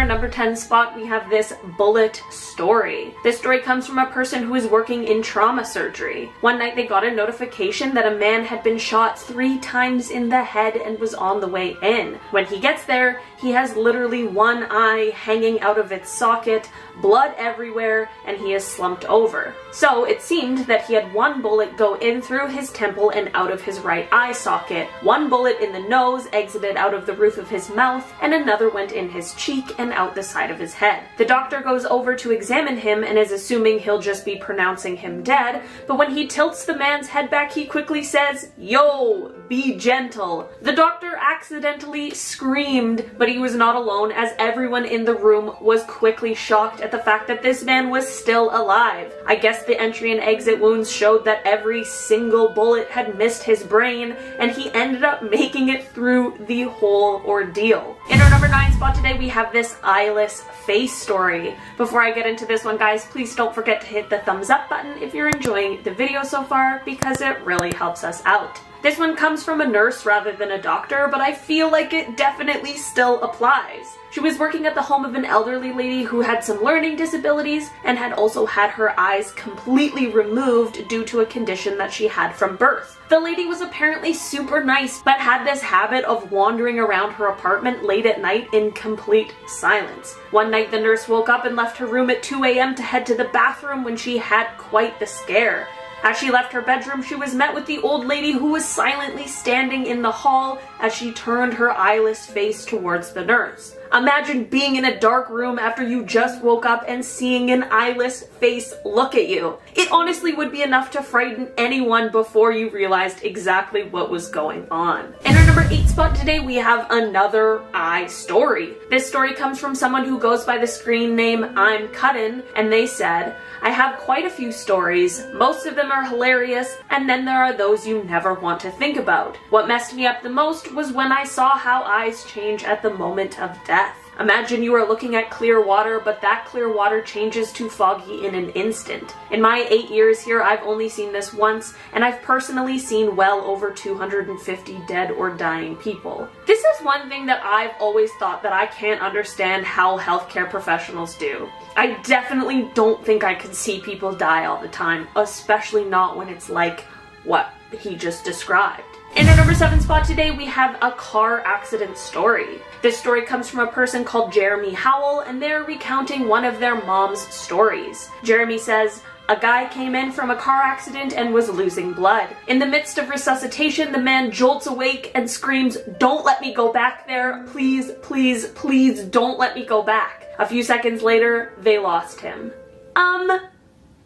our number 10 spot, we have this bullet story. This story comes from a person who is working in trauma surgery. One night they got a notification that a man had been shot 3 times in the head and was on the way in. When he gets there, he has literally one eye hanging out of its socket, blood everywhere, and he is slumped over. So it seemed that he had one bullet go in through his temple and out of his right eye socket, one bullet in the nose exited out of the roof of his mouth, and another went in his cheek and out the side of his head. The doctor goes over to examine him and is assuming he'll just be pronouncing him dead, but when he tilts the man's head back, he quickly says, "Yo, be gentle." The doctor accidentally screamed, but he was not alone, as everyone in the room was quickly shocked at the fact that this man was still alive. I guess the entry and exit wounds showed that every single bullet had missed his brain, and he ended up making it through the whole ordeal. In our number 9 spot today, we have this eyeless face story. Before I get into this one, guys, please don't forget to hit the thumbs up button if you're enjoying the video so far, because it really helps us out. This one comes from a nurse rather than a doctor, but I feel like it definitely still applies. She was working at the home of an elderly lady who had some learning disabilities and had also had her eyes completely removed due to a condition that she had from birth. The lady was apparently super nice, but had this habit of wandering around her apartment late at night in complete silence. One night the nurse woke up and left her room at 2 a.m. to head to the bathroom when she had quite the scare. As she left her bedroom, she was met with the old lady who was silently standing in the hall as she turned her eyeless face towards the nurse. Imagine being in a dark room after you just woke up and seeing an eyeless face look at you. It honestly would be enough to frighten anyone before you realized exactly what was going on. In our number 8 spot today, we have another eye story. This story comes from someone who goes by the screen name I'm Cuttin, and they said, "I have quite a few stories. Most of them are hilarious, and then there are those you never want to think about. What messed me up the most was when I saw how eyes change at the moment of death. Imagine you are looking at clear water, but that clear water changes to foggy in an instant. In my 8 years here, I've only seen this once, and I've personally seen well over 250 dead or dying people." This is one thing that I've always thought that I can't understand how healthcare professionals do. I definitely don't think I could see people die all the time, especially not when it's like what he just described. In our number 7 spot today, we have a car accident story. This story comes from a person called Jeremy Howell, and they're recounting one of their mom's stories. Jeremy says, "A guy came in from a car accident and was losing blood. In the midst of resuscitation, the man jolts awake and screams, 'Don't let me go back there. Please, please, please don't let me go back.' A few seconds later, they lost him."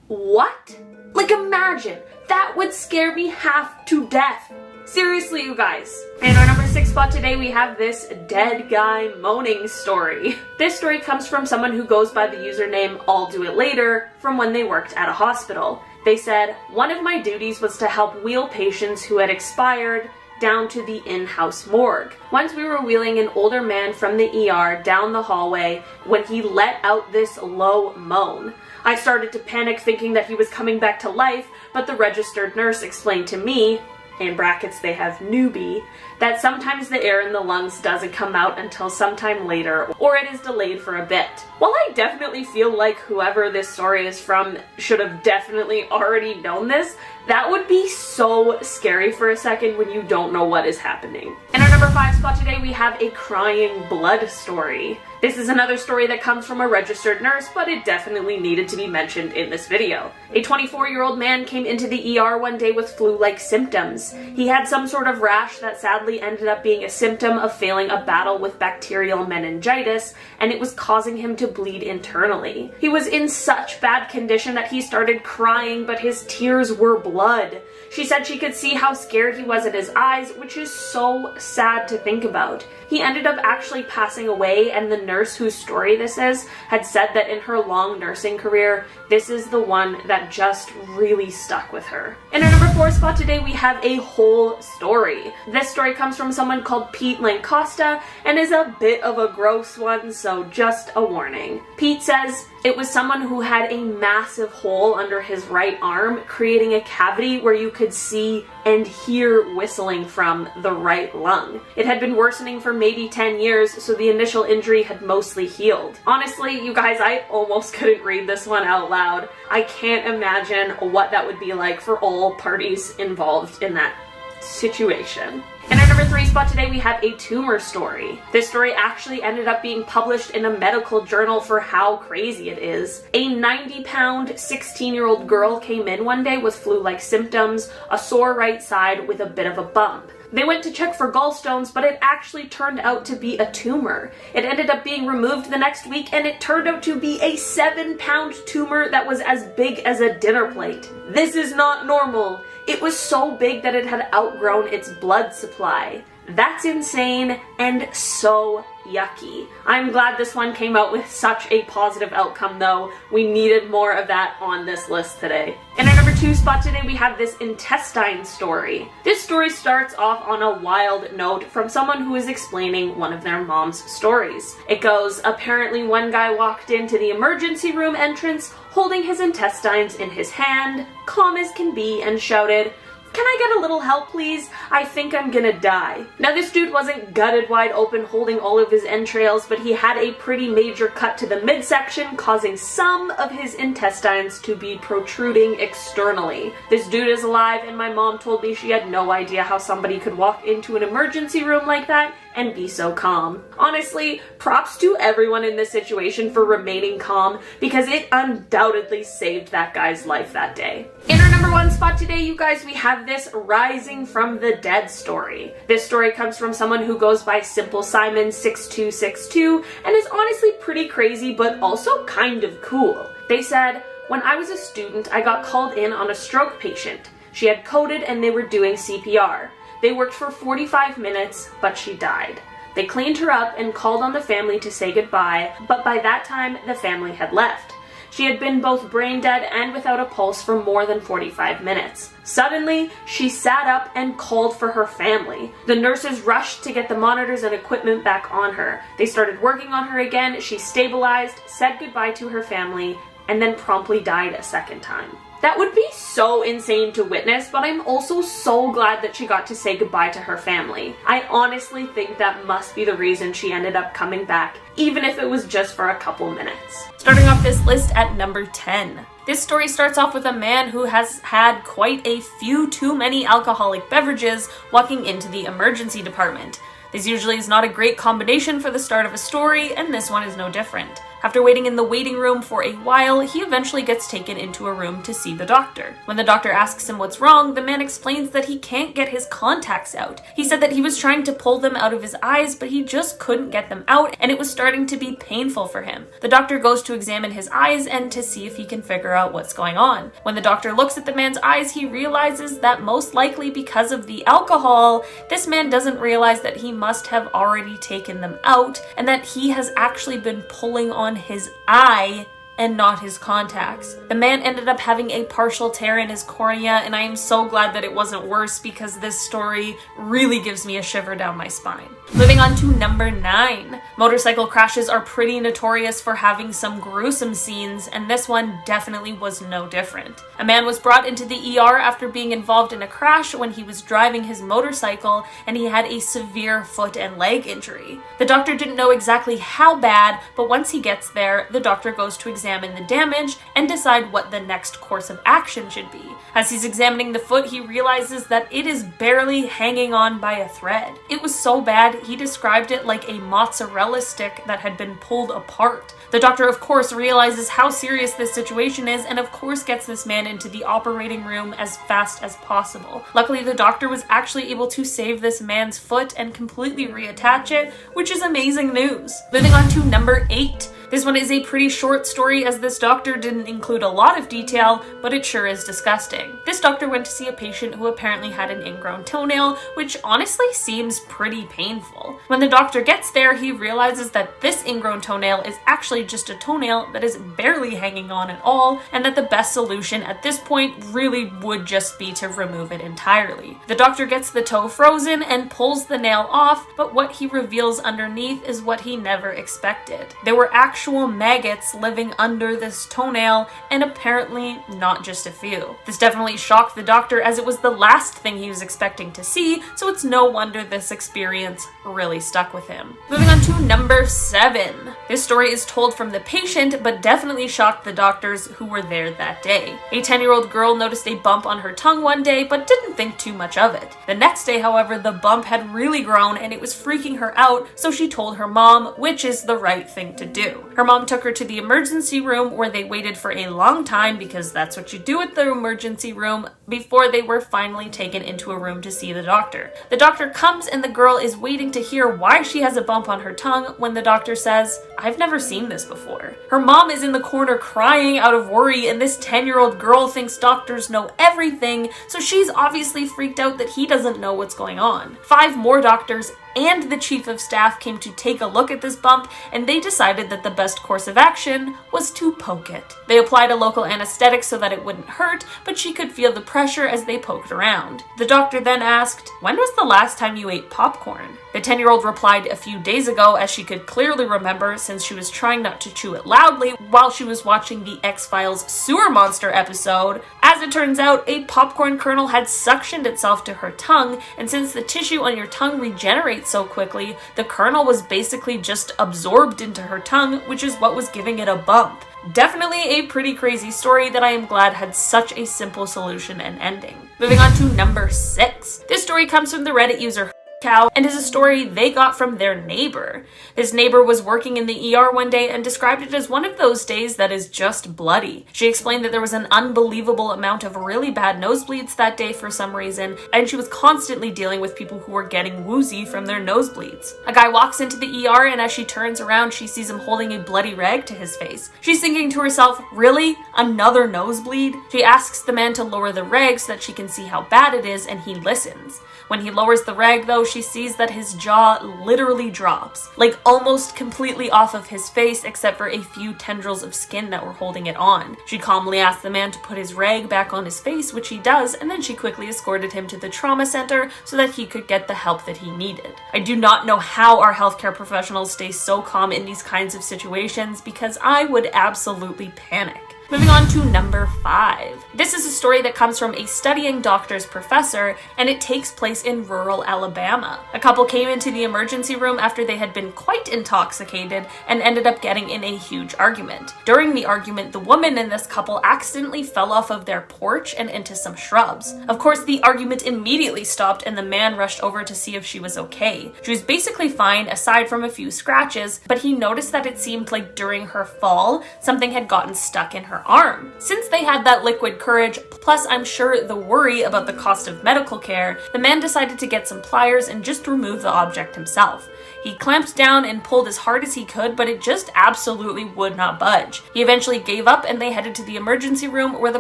What? Like, imagine. That would scare me half to death. Seriously, you guys. In our number 6 spot today, we have this dead guy moaning story. This story comes from someone who goes by the username I'll Do It Later from when they worked at a hospital. They said, "One of my duties was to help wheel patients who had expired down to the in-house morgue. Once we were wheeling an older man from the ER down the hallway when he let out this low moan. I started to panic thinking that he was coming back to life, but the registered nurse explained to me, in brackets they have newbie, that sometimes the air in the lungs doesn't come out until sometime later, or it is delayed for a bit." While I definitely feel like whoever this story is from should have definitely already known this, that would be so scary for a second when you don't know what is happening. In our number 5 spot today, we have a crying blood story. This is another story that comes from a registered nurse, but it definitely needed to be mentioned in this video. A 24-year-old man came into the ER one day with flu-like symptoms. He had some sort of rash that sadly ended up being a symptom of failing a battle with bacterial meningitis, and it was causing him to bleed internally. He was in such bad condition that he started crying, but his tears were blood. She said she could see how scared he was at his eyes, which is so sad to think about. He ended up actually passing away, and the nurse whose story this is had said that in her long nursing career, this is the one that just really stuck with her. In our number 4 spot today, we have a whole story. This story comes from someone called Pete Lancosta and is a bit of a gross one, so just a warning. Pete says it was someone who had a massive hole under his right arm, creating a cavity where you could see and hear whistling from the right lung. It had been worsening for maybe 10 years, so the initial injury had mostly healed. Honestly, you guys, I almost couldn't read this one out loud. I can't imagine what that would be like for all parties involved in that situation. In our number 3 spot today, we have a tumor story. This story actually ended up being published in a medical journal for how crazy it is. A 90-pound, 16-year-old girl came in one day with flu-like symptoms, a sore right side with a bit of a bump. They went to check for gallstones, but it actually turned out to be a tumor. It ended up being removed the next week, and it turned out to be a 7-pound tumor that was as big as a dinner plate. This is not normal. It was so big that it had outgrown its blood supply. That's insane and so yucky. I'm glad this one came out with such a positive outcome though. We needed more of that on this list today. In our number 2 spot today, we have this intestine story. This story starts off on a wild note from someone who is explaining one of their mom's stories. It goes, apparently one guy walked into the emergency room entrance holding his intestines in his hand, calm as can be, and shouted, "Can I get a little help, please? I think I'm gonna die." Now, this dude wasn't gutted wide open holding all of his entrails, but he had a pretty major cut to the midsection, causing some of his intestines to be protruding externally. This dude is alive, and my mom told me she had no idea how somebody could walk into an emergency room like that and be so calm. Honestly, props to everyone in this situation for remaining calm, because it undoubtedly saved that guy's life that day. In our number 1 spot today, you guys, we have this rising from the dead story. This story comes from someone who goes by Simple Simon 6262 and is honestly pretty crazy, but also kind of cool. They said, "When I was a student, I got called in on a stroke patient. She had coded and they were doing CPR. They worked for 45 minutes, but she died. They cleaned her up and called on the family to say goodbye, but by that time, the family had left. She had been both brain dead and without a pulse for more than 45 minutes. Suddenly, she sat up and called for her family. The nurses rushed to get the monitors and equipment back on her. They started working on her again, she stabilized, said goodbye to her family, and then promptly died a second time." That would be so insane to witness, but I'm also so glad that she got to say goodbye to her family. I honestly think that must be the reason she ended up coming back, even if it was just for a couple minutes. Starting off this list at number 10. This story starts off with a man who has had quite a few too many alcoholic beverages walking into the emergency department. This usually is not a great combination for the start of a story, and this one is no different. After waiting in the waiting room for a while, he eventually gets taken into a room to see the doctor. When the doctor asks him what's wrong, the man explains that he can't get his contacts out. He said that he was trying to pull them out of his eyes, but he just couldn't get them out, and it was starting to be painful for him. The doctor goes to examine his eyes and to see if he can figure out what's going on. When the doctor looks at the man's eyes, he realizes that most likely because of the alcohol, this man doesn't realize that he must have already taken them out, and that he has actually been pulling on his eye and not his contacts. The man ended up having a partial tear in his cornea, and I am so glad that it wasn't worse, because this story really gives me a shiver down my spine. Moving on to number 9. Motorcycle crashes are pretty notorious for having some gruesome scenes, and this one definitely was no different. A man was brought into the ER after being involved in a crash when he was driving his motorcycle, and he had a severe foot and leg injury. The doctor didn't know exactly how bad, but once he gets there, the doctor goes to examine the damage and decide what the next course of action should be. As he's examining the foot, he realizes that it is barely hanging on by a thread. It was so bad, he described it like a mozzarella stick that had been pulled apart. The doctor, of course, realizes how serious this situation is and of course gets this man into the operating room as fast as possible. Luckily, the doctor was actually able to save this man's foot and completely reattach it, which is amazing news. Moving on to number 8. This one is a pretty short story, as this doctor didn't include a lot of detail, but it sure is disgusting. This doctor went to see a patient who apparently had an ingrown toenail, which honestly seems pretty painful. When the doctor gets there, he realizes that this ingrown toenail is actually just a toenail that is barely hanging on at all, and that the best solution at this point really would just be to remove it entirely. The doctor gets the toe frozen and pulls the nail off, but what he reveals underneath is what he never expected. There were actually actual maggots living under this toenail, and apparently not just a few. This definitely shocked the doctor, as it was the last thing he was expecting to see, so it's no wonder this experience really stuck with him. Moving on to number 7. This story is told from the patient, but definitely shocked the doctors who were there that day. A 10-year-old girl noticed a bump on her tongue one day, but didn't think too much of it. The next day, however, the bump had really grown and it was freaking her out, so she told her mom, which is the right thing to do. Her mom took her to the emergency room, where they waited for a long time, because that's what you do at the emergency room, before they were finally taken into a room to see the doctor. The doctor comes and the girl is waiting to hear why she has a bump on her tongue when the doctor says, "I've never seen this before." Her mom is in the corner crying out of worry, and this 10-year-old girl thinks doctors know everything, so she's obviously freaked out that he doesn't know what's going on. 5 more doctors and the chief of staff came to take a look at this bump, and they decided that the best course of action was to poke it. They applied a local anesthetic so that it wouldn't hurt, but she could feel the pressure as they poked around. The doctor then asked, "When was the last time you ate popcorn?" The 10-year-old replied a few days ago, as she could clearly remember, since she was trying not to chew it loudly while she was watching the X-Files Sewer Monster episode. As it turns out, a popcorn kernel had suctioned itself to her tongue, and since the tissue on your tongue regenerates so quickly, the kernel was basically just absorbed into her tongue, which is what was giving it a bump. Definitely a pretty crazy story that I am glad had such a simple solution and ending. Moving on to number 6. This story comes from the Reddit user Cow, and is a story they got from their neighbor. This neighbor was working in the ER one day and described it as one of those days that is just bloody. She explained that there was an unbelievable amount of really bad nosebleeds that day for some reason, and she was constantly dealing with people who were getting woozy from their nosebleeds. A guy walks into the ER, and as she turns around, she sees him holding a bloody rag to his face. She's thinking to herself, really? Another nosebleed? She asks the man to lower the rag so that she can see how bad it is, and he listens. When he lowers the rag, though, she sees that his jaw literally drops, like almost completely off of his face, except for a few tendrils of skin that were holding it on. She calmly asked the man to put his rag back on his face, which he does, and then she quickly escorted him to the trauma center so that he could get the help that he needed. I do not know how our healthcare professionals stay so calm in these kinds of situations, because I would absolutely panic. Moving on to number 5. This is a story that comes from a studying doctor's professor, and it takes place in rural Alabama. A couple came into the emergency room after they had been quite intoxicated and ended up getting in a huge argument. During the argument, the woman in this couple accidentally fell off of their porch and into some shrubs. Of course, the argument immediately stopped, and the man rushed over to see if she was okay. She was basically fine, aside from a few scratches, but he noticed that it seemed like during her fall, something had gotten stuck in her arm. Since they had that liquid courage, plus I'm sure the worry about the cost of medical care, the man decided to get some pliers and just remove the object himself. He clamped down and pulled as hard as he could, but it just absolutely would not budge. He eventually gave up, and they headed to the emergency room where the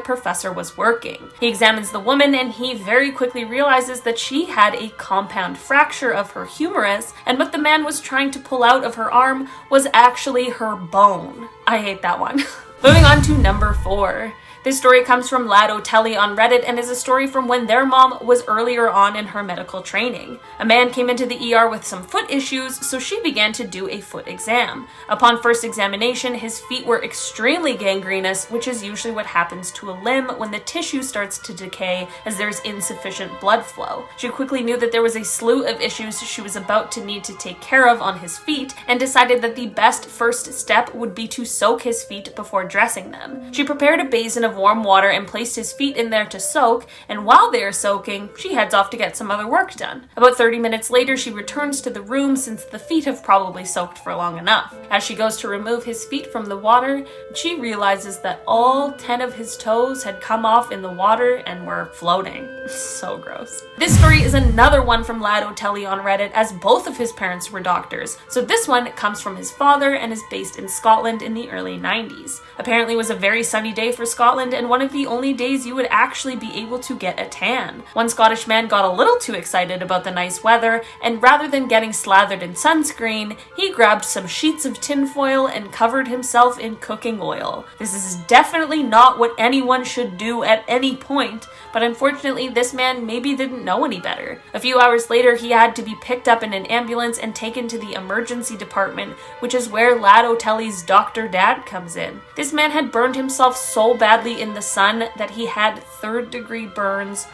professor was working. He examines the woman, and he very quickly realizes that she had a compound fracture of her humerus, and what the man was trying to pull out of her arm was actually her bone. I hate that one. Moving on to number 4. This story comes from Lado Telly on Reddit and is a story from when their mom was earlier on in her medical training. A man came into the ER with some foot issues, so she began to do a foot exam. Upon first examination, his feet were extremely gangrenous, which is usually what happens to a limb when the tissue starts to decay as there is insufficient blood flow. She quickly knew that there was a slew of issues she was about to need to take care of on his feet, and decided that the best first step would be to soak his feet before dressing them. She prepared a basin of warm water and placed his feet in there to soak, and while they are soaking, she heads off to get some other work done. About 30 minutes later, she returns to the room since the feet have probably soaked for long enough. As she goes to remove his feet from the water, she realizes that all 10 of his toes had come off in the water and were floating. So gross. This story is another one from Lado Telly on Reddit, as both of his parents were doctors. So this one comes from his father and is based in Scotland in the early 90s. Apparently it was a very sunny day for Scotland, Scotland and one of the only days you would actually be able to get a tan. One Scottish man got a little too excited about the nice weather, and rather than getting slathered in sunscreen, he grabbed some sheets of tinfoil and covered himself in cooking oil. This is definitely not what anyone should do at any point, but unfortunately this man maybe didn't know any better. A few hours later, he had to be picked up in an ambulance and taken to the emergency department, which is where Lad O'Telly's Dr. Dad comes in. This man had burned himself so badly in the sun that he had third-degree burns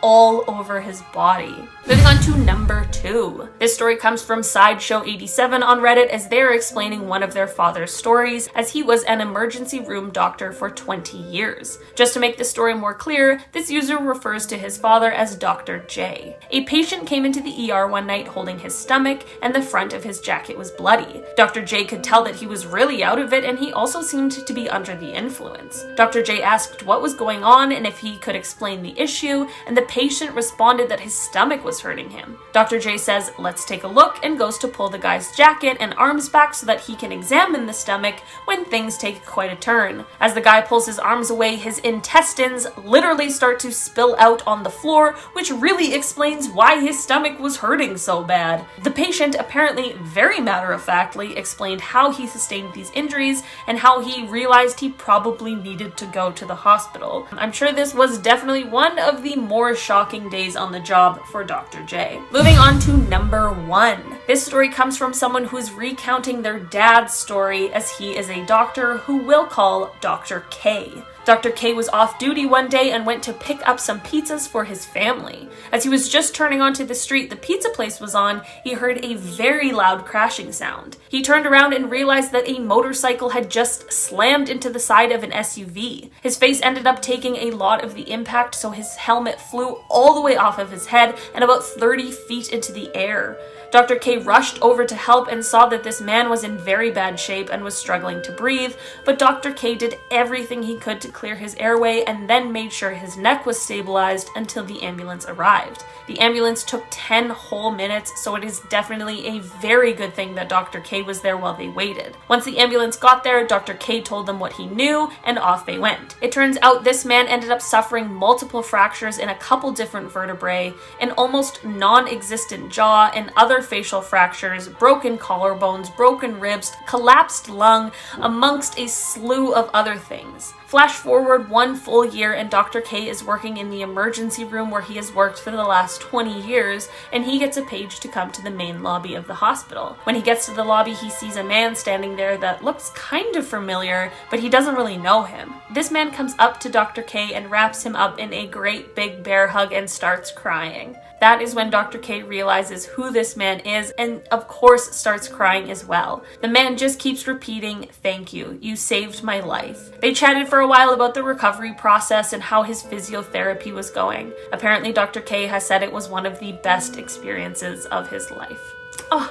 all over his body. Moving on to number 2. This story comes from Sideshow87 on Reddit, as they're explaining one of their father's stories, as he was an emergency room doctor for 20 years. Just to make the story more clear, this user refers to his father as Dr. J. A patient came into the ER one night holding his stomach, and the front of his jacket was bloody. Dr. J could tell that he was really out of it, and he also seemed to be under the influence. Dr. J asked what was going on and if he could explain the issue, and the patient responded that his stomach was hurting him. Dr. J says, "Let's take a look," and goes to pull the guy's jacket and arms back so that he can examine the stomach, when things take quite a turn. As the guy pulls his arms away, his intestines literally start to spill out on the floor, which really explains why his stomach was hurting so bad. The patient apparently very matter-of-factly explained how he sustained these injuries and how he realized he probably needed to go to the hospital. I'm sure this was definitely one of the more shocking days on the job for Dr. J. Moving on to number 1. This story comes from someone who's recounting their dad's story, as he is a doctor who we'll call Dr. K. Dr. K was off duty one day and went to pick up some pizzas for his family. As he was just turning onto the street the pizza place was on, he heard a very loud crashing sound. He turned around and realized that a motorcycle had just slammed into the side of an SUV. His face ended up taking a lot of the impact, so his helmet flew all the way off of his head and about 30 feet into the air. Dr. K rushed over to help and saw that this man was in very bad shape and was struggling to breathe, but Dr. K did everything he could to clear his airway and then made sure his neck was stabilized until the ambulance arrived. The ambulance took 10 whole minutes, so it is definitely a very good thing that Dr. K was there while they waited. Once the ambulance got there, Dr. K told them what he knew, and off they went. It turns out this man ended up suffering multiple fractures in a couple different vertebrae, an almost non-existent jaw, and other facial fractures, broken collarbones, broken ribs, collapsed lung, amongst a slew of other things. Flash forward 1 full year and Dr. K is working in the emergency room where he has worked for the last 20 years, and he gets a page to come to the main lobby of the hospital. When he gets to the lobby, he sees a man standing there that looks kind of familiar, but he doesn't really know him. This man comes up to Dr. K and wraps him up in a great big bear hug and starts crying. That is when Dr. K realizes who this man is and of course starts crying as well. The man just keeps repeating, "Thank you, you saved my life." They chatted for a while about the recovery process and how his physiotherapy was going. Apparently Dr. K has said it was one of the best experiences of his life. Oh,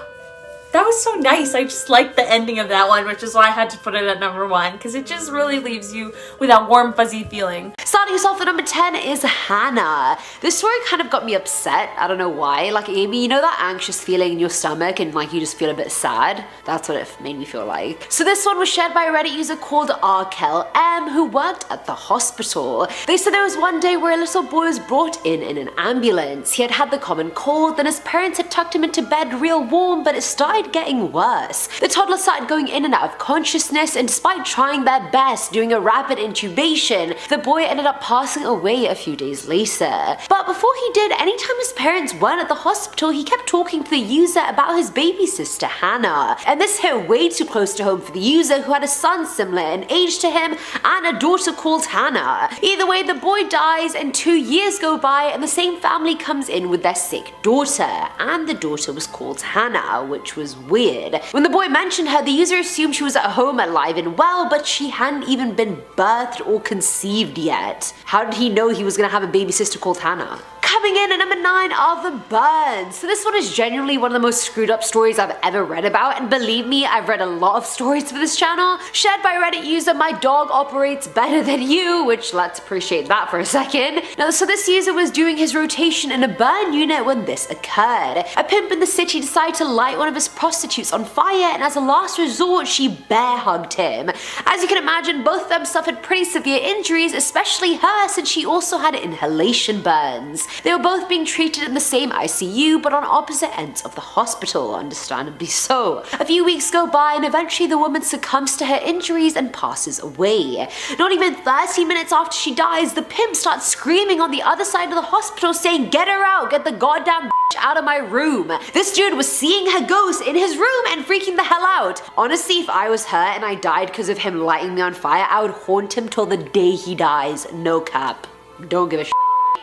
that was so nice. I just liked the ending of that one, which is why I had to put it at number 1, because it just really leaves you with that warm, fuzzy feeling. Starting us off at number 10 is Hannah. This story kind of got me upset. I don't know why. Like, Amy, you know that anxious feeling in your stomach and like you just feel a bit sad? That's what it made me feel like. So this one was shared by a Reddit user called RKelM, who worked at the hospital. They said there was one day where a little boy was brought in an ambulance. He had had the common cold, then his parents had tucked him into bed real warm, but it started getting worse. The toddler started going in and out of consciousness, and despite trying their best doing a rapid intubation, the boy ended up passing away a few days later. But before he did, anytime his parents weren't at the hospital, he kept talking to the user about his baby sister Hannah. And this hit way too close to home for the user, who had a son similar in age to him and a daughter called Hannah. Either way, the boy dies and 2 years go by and the same family comes in with their sick daughter, and the daughter was called Hannah, which was weird. When the boy mentioned her, the user assumed she was at home alive and well, but she hadn't even been birthed or conceived yet. How did he know he was gonna have a baby sister called Hannah? Coming in at number 9 are the burns. So this one is genuinely one of the most screwed up stories I've ever read about, and believe me, I've read a lot of stories for this channel, shared by Reddit user My Dog Operates Better Than You, which let's appreciate that for a second. Now, so this user was doing his rotation in a burn unit when this occurred. A pimp in the city decided to light one of his prostitutes on fire, and as a last resort, she bear hugged him. As you can imagine, both of them suffered pretty severe injuries, especially her since she also had inhalation burns. They were both being treated in the same ICU, but on opposite ends of the hospital, understandably so. A few weeks go by and eventually the woman succumbs to her injuries and passes away. Not even 30 minutes after she dies, the pimp starts screaming on the other side of the hospital saying, "Get her out, get the goddamn bitch out of my room." This dude was seeing her ghost in his room and freaking the hell out. Honestly, if I was her and I died because of him lighting me on fire, I would haunt him till the day he dies. No cap. Don't give a shit.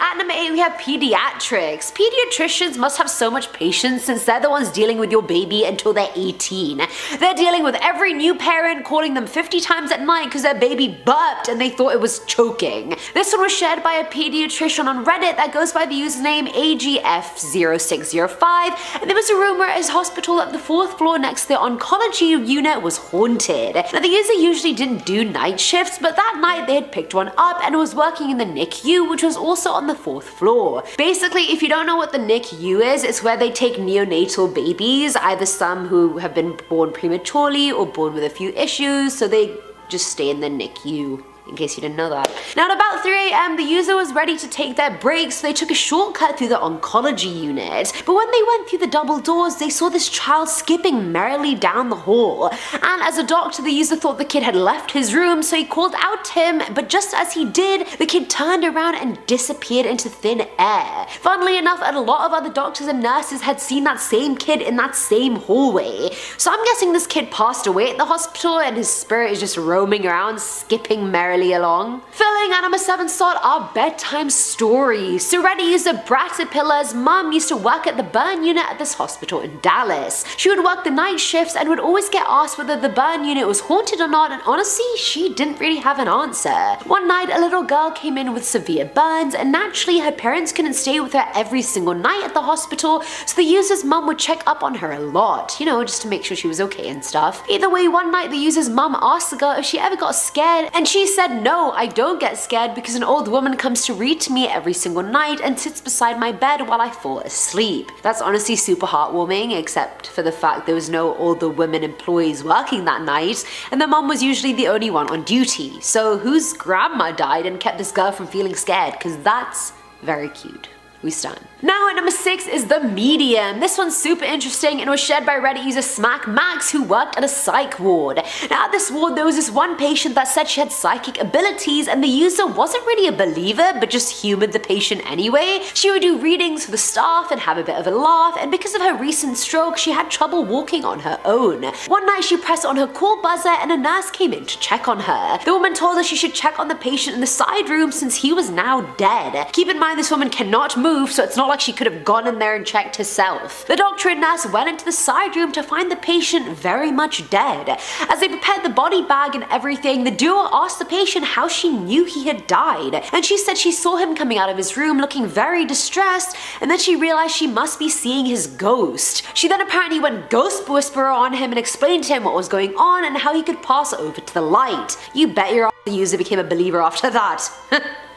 At number 8 we have pediatrics. Pediatricians must have so much patience since they're the ones dealing with your baby until they're 18. They're dealing with every new parent calling them 50 times at night because their baby burped and they thought it was choking. This one was shared by a pediatrician on Reddit that goes by the username AGF0605, and there was a rumor at his hospital that the 4th floor next to the oncology unit was haunted. Now the user usually didn't do night shifts, but that night they had picked one up and was working in the NICU, which was also on the 4th floor. Basically, if you don't know what the NICU is, it's where they take neonatal babies, either some who have been born prematurely or born with a few issues, so they just stay in the NICU. In case you didn't know that. Now at about 3 AM, the user was ready to take their break, so they took a shortcut through the oncology unit. But when they went through the double doors, they saw this child skipping merrily down the hall. And as a doctor, the user thought the kid had left his room, so he called out to him, but just as he did, the kid turned around and disappeared into thin air. Funnily enough, a lot of other doctors and nurses had seen that same kid in that same hallway. So I'm guessing this kid passed away at the hospital and his spirit is just roaming around, skipping merrily along. Filling at number 7 slot are bedtime stories. So Reddit user Bratipilla's mum used to work at the burn unit at this hospital in Dallas. She would work the night shifts and would always get asked whether the burn unit was haunted or not, and honestly, she didn't really have an answer. One night, a little girl came in with severe burns, and naturally her parents couldn't stay with her every single night at the hospital, so the user's mum would check up on her a lot, you know, just to make sure she was okay and stuff. Either way, one night the user's mum asked the girl if she ever got scared, and she said, "No, I don't get scared because an old woman comes to read to me every single night and sits beside my bed while I fall asleep." That's honestly super heartwarming, except for the fact there was no older women employees working that night, and the mom was usually the only one on duty. So whose grandma died and kept this girl from feeling scared? Because that's very cute. We stand. Now at number 6 is the medium. This one's super interesting and was shared by Reddit user Smack Max, who worked at a psych ward. Now at this ward there was this one patient that said she had psychic abilities, and the user wasn't really a believer but just humored the patient anyway. She would do readings for the staff and have a bit of a laugh, and because of her recent stroke she had trouble walking on her own. One night she pressed on her call buzzer and a nurse came in to check on her. The woman told her she should check on the patient in the side room since he was now dead. Keep in mind this woman cannot move, so it's not like she could have gone in there and checked herself. The doctor and nurse went into the side room to find the patient very much dead. As they prepared the body bag and everything, the duo asked the patient how she knew he had died, and she said she saw him coming out of his room looking very distressed, and then she realized she must be seeing his ghost. She then apparently went ghost whisperer on him and explained to him what was going on and how he could pass over to the light. You bet your ass the user became a believer after that.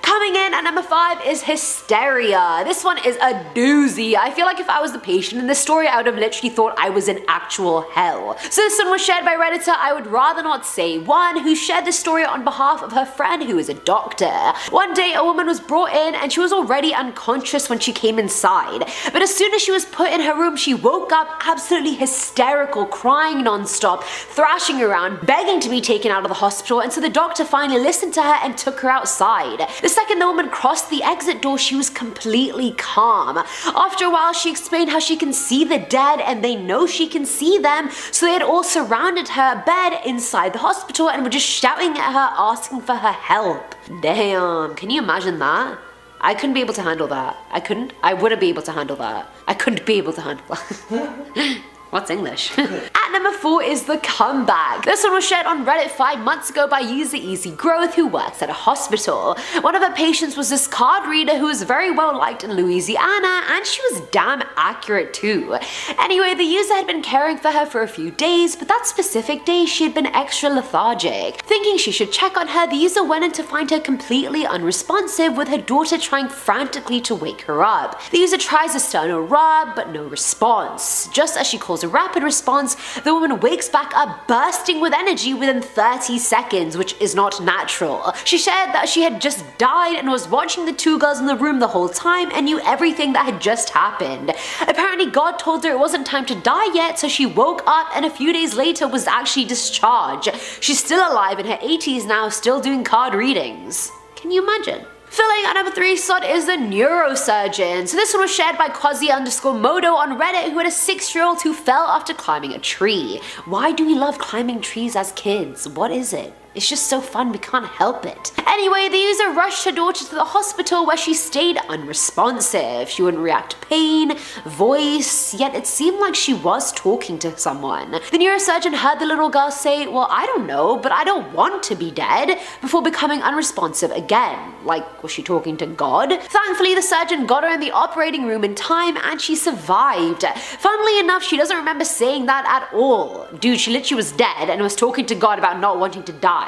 Coming in at number 5 is hysteria. This one is a doozy. I feel like if I was the patient in this story, I would have literally thought I was in actual hell. So this one was shared by Redditor I would rather not say one, who shared this story on behalf of her friend who is a doctor. One day a woman was brought in and she was already unconscious when she came inside. But as soon as she was put in her room, she woke up absolutely hysterical, crying non-stop, thrashing around, begging to be taken out of the hospital, and so the doctor finally listened to her and took her outside. The second the woman crossed the exit door, she was completely calm. After a while, she explained how she can see the dead and they know she can see them, so they had all surrounded her bed inside the hospital and were just shouting at her, asking for her help. Damn, can you imagine that? I couldn't be able to handle that. I wouldn't be able to handle that. I couldn't be able to handle that. What's English? At number 4 is the comeback. This one was shared on Reddit 5 months ago by user Easy Growth, who works at a hospital. One of her patients was this card reader who was very well liked in Louisiana, and she was damn accurate too. Anyway, the user had been caring for her for a few days, but that specific day she had been extra lethargic. Thinking she should check on her, the user went in to find her completely unresponsive, with her daughter trying frantically to wake her up. The user tries a sternal rub, but no response. Just as she calls a rapid response, the woman wakes back up bursting with energy within 30 seconds, which is not natural. She shared that she had just died and was watching the 2 girls in the room the whole time and knew everything that had just happened. Apparently God told her it wasn't time to die yet, so she woke up and a few days later was actually discharged. She's still alive in her 80s now, still doing card readings. Can you imagine? Filling at number 3 slot is the neurosurgeon. So this one was shared by Quasi_Modo on Reddit, who had a 6-year-old who fell after climbing a tree. Why do we love climbing trees as kids? What is it? It's just so fun, we can't help it. Anyway, the user rushed her daughter to the hospital where she stayed unresponsive. She wouldn't react to pain, voice, yet it seemed like she was talking to someone. The neurosurgeon heard the little girl say, "Well, I don't know, but I don't want to be dead," before becoming unresponsive again. Like, was she talking to God? Thankfully, the surgeon got her in the operating room in time and she survived. Funnily enough, she doesn't remember saying that at all. Dude, she literally was dead and was talking to God about not wanting to die.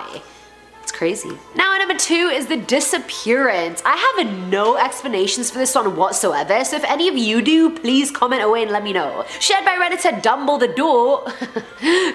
It's crazy. Now at number 2 is the disappearance. I have no explanations for this one whatsoever, so if any of you do, please comment away and let me know. Shared by Redditor Dumbledore,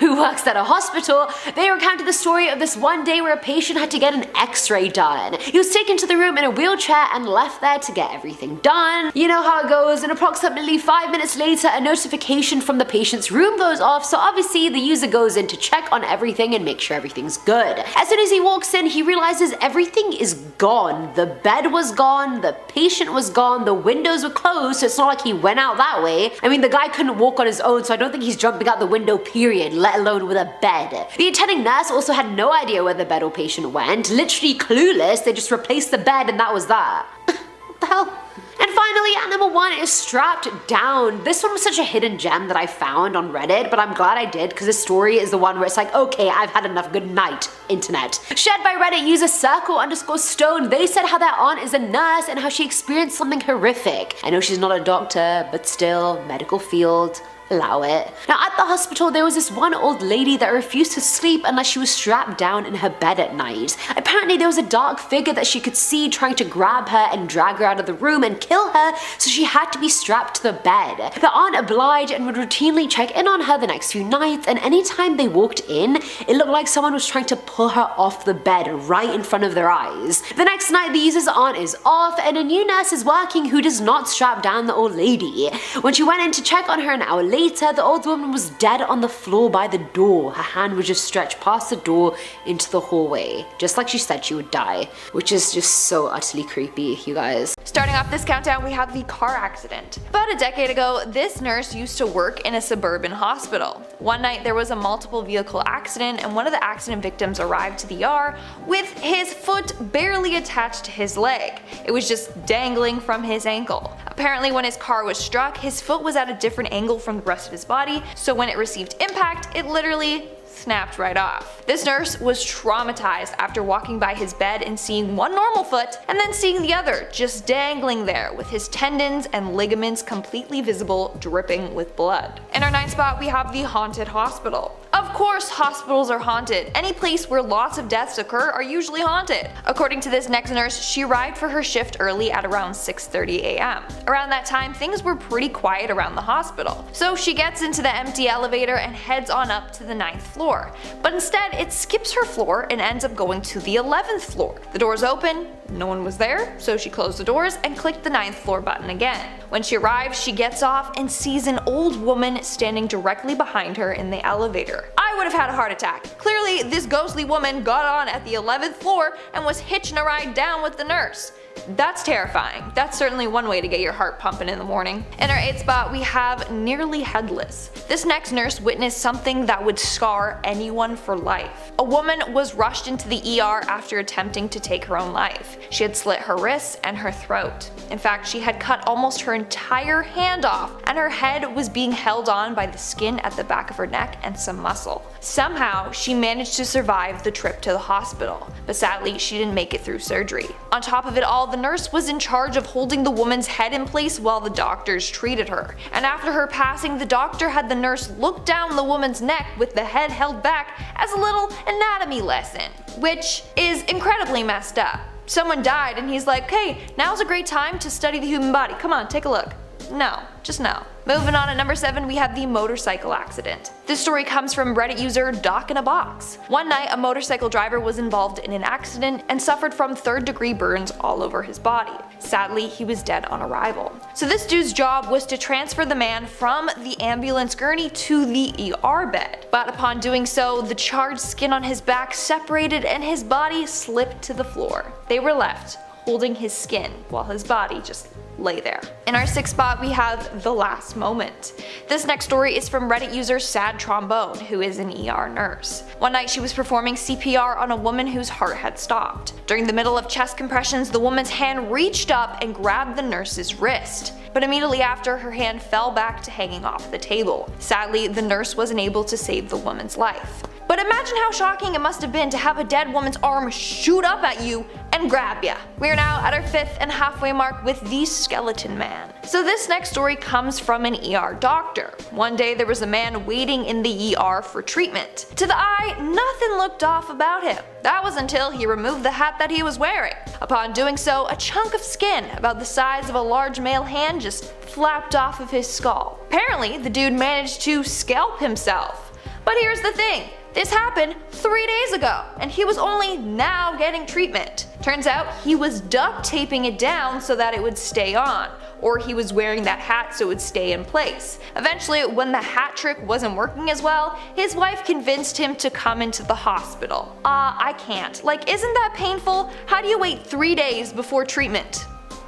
who works at a hospital, they recounted the story of this one day where a patient had to get an x-ray done. He was taken to the room in a wheelchair and left there to get everything done. You know how it goes, and approximately 5 minutes later a notification from the patient's room goes off, so obviously the user goes in to check on everything and make sure everything's good. As soon as he walks in, he realizes everything is gone. The bed was gone, the patient was gone, the windows were closed, so it's not like he went out that way. I mean, the guy couldn't walk on his own, so I don't think he's jumping out the window, period, let alone with a bed. The attending nurse also had no idea where the bed or patient went, literally clueless. They just replaced the bed and that was that. What the hell? And finally, at number 1 is Strapped Down. This one was such a hidden gem that I found on Reddit, but I'm glad I did because this story is the one where it's like, okay, I've had enough, good night, internet. Shared by Reddit user Circle_Stone, they said how their aunt is a nurse and how she experienced something horrific. I know she's not a doctor, but still, medical field. Allow it. Now at the hospital there was this one old lady that refused to sleep unless she was strapped down in her bed at night. Apparently there was a dark figure that she could see trying to grab her and drag her out of the room and kill her, so she had to be strapped to the bed. The aunt obliged and would routinely check in on her the next few nights, and anytime they walked in, it looked like someone was trying to pull her off the bed right in front of their eyes. The next night the user's aunt is off and a new nurse is working who does not strap down the old lady. When she went in to check on her an hour later, the old woman was dead on the floor by the door. Her hand was just stretched past the door into the hallway, just like she said she would die, which is just so utterly creepy, you guys. Starting off this countdown, we have the car accident. About a decade ago, this nurse used to work in a suburban hospital. One night there was a multiple vehicle accident and one of the accident victims arrived to the ER with his foot barely attached to his leg. It was just dangling from his ankle. Apparently when his car was struck, his foot was at a different angle from the rest of his body, so when it received impact, it literally snapped right off. This nurse was traumatized after walking by his bed and seeing one normal foot and then seeing the other just dangling there with his tendons and ligaments completely visible, dripping with blood. In our 9th spot, we have the haunted hospital. Of course hospitals are haunted. Any place where lots of deaths occur are usually haunted. According to this next nurse, she arrived for her shift early at around 6:30 a.m. Around that time, things were pretty quiet around the hospital. So she gets into the empty elevator and heads on up to the 9th floor. But instead, it skips her floor and ends up going to the 11th floor. The doors open, no one was there, so she closed the doors and clicked the 9th floor button again. When she arrives, she gets off and sees an old woman standing directly behind her in the elevator. I would have had a heart attack. Clearly, this ghostly woman got on at the 11th floor and was hitching a ride down with the nurse. That's terrifying. That's certainly one way to get your heart pumping in the morning. In our 8th spot, we have nearly headless. This next nurse witnessed something that would scar anyone for life. A woman was rushed into the ER after attempting to take her own life. She had slit her wrists and her throat. In fact, she had cut almost her entire hand off, and her head was being held on by the skin at the back of her neck and some muscle. Somehow, she managed to survive the trip to the hospital, but sadly, she didn't make it through surgery. On top of it all, the nurse was in charge of holding the woman's head in place while the doctors treated her. And after her passing, the doctor had the nurse look down the woman's neck with the head held back as a little anatomy lesson, which is incredibly messed up. Someone died and he's like, "Okay, now's a great time to study the human body. Come on, take a look." No, just no. Moving on, at number 7, we have the motorcycle accident. This story comes from Reddit user Doc in a Box. One night, a motorcycle driver was involved in an accident and suffered from 3rd-degree burns all over his body. Sadly, he was dead on arrival. So this dude's job was to transfer the man from the ambulance gurney to the ER bed. But upon doing so, the charred skin on his back separated and his body slipped to the floor. They were left holding his skin while his body just lay there. In our 6th spot, we have the last moment. This next story is from Reddit user Sad Trombone, who is an ER nurse. One night she was performing CPR on a woman whose heart had stopped. During the middle of chest compressions, the woman's hand reached up and grabbed the nurse's wrist. But immediately after, her hand fell back to hanging off the table. Sadly, the nurse wasn't able to save the woman's life. But imagine how shocking it must have been to have a dead woman's arm shoot up at you and grab ya. We are now at our 5th and halfway mark with the skeleton man. So this next story comes from an ER doctor. One day there was a man waiting in the ER for treatment. To the eye, nothing looked off about him. That was until he removed the hat that he was wearing. Upon doing so, a chunk of skin about the size of a large male hand just flapped off of his skull. Apparently, the dude managed to scalp himself. But here's the thing. This happened 3 days ago, and he was only now getting treatment. Turns out he was duct taping it down so that it would stay on, or he was wearing that hat so it would stay in place. Eventually, when the hat trick wasn't working as well, his wife convinced him to come into the hospital. I can't. Like, isn't that painful? How do you wait 3 days before treatment?